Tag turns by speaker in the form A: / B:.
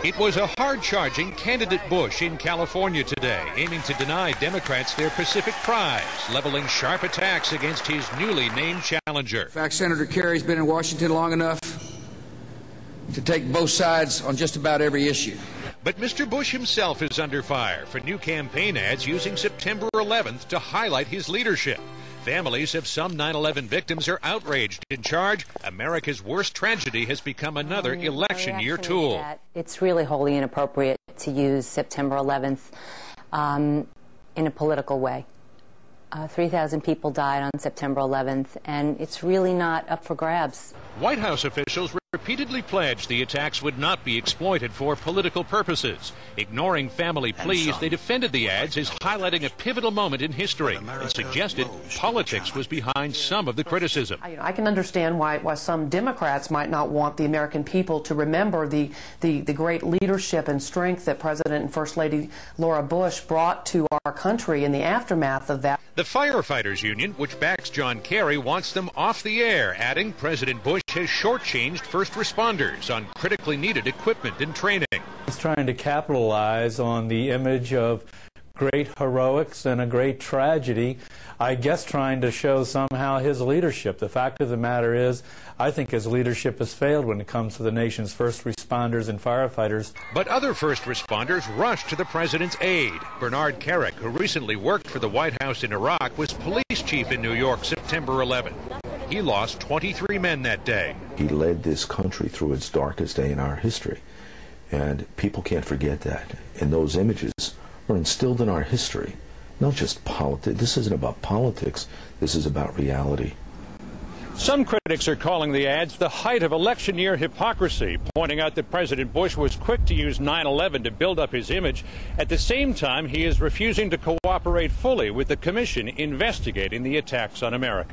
A: It was a hard-charging candidate Bush in California today, aiming to deny Democrats their Pacific Prize, leveling sharp attacks against his newly named challenger.
B: In fact, Senator Kerry's been in Washington long enough to take both sides on just about every issue.
A: But Mr. Bush himself is under fire for new campaign ads using September 11th to highlight his leadership. Families of some 9/11 victims are outraged. In charge, America's worst tragedy has become another election year tool.
C: It's really wholly inappropriate to use September 11th in a political way. 3,000 people died on September 11th, and it's really not up for grabs.
A: White House officials repeatedly pledged the attacks would not be exploited for political purposes. Ignoring family pleas, they defended the ads as highlighting a pivotal moment in history and suggested politics was behind some of the criticism.
D: I can understand why some Democrats might not want the American people to remember the great leadership and strength that President and First Lady Laura Bush brought to our country in the aftermath of that.
A: The Firefighters Union, which backs John Kerry, wants them off the air, adding President Bush has shortchanged first responders on critically needed equipment and training.
E: He's trying to capitalize on the image of great heroics and a great tragedy, I guess trying to show somehow his leadership. The fact of the matter is, I think his leadership has failed when it comes to the nation's first responders and firefighters.
A: But other first responders rushed to the president's aid. Bernard Kerik, who recently worked for the White House in Iraq, was police chief in New York September 11th. He lost 23 men that day.
F: He led this country through its darkest day in our history, and people can't forget that. And those images are instilled in our history, not just politics. This isn't about politics. This is about reality.
A: Some critics are calling the ads the height of election year hypocrisy, pointing out that President Bush was quick to use 9/11 to build up his image. At the same time, he is refusing to cooperate fully with the commission investigating the attacks on America.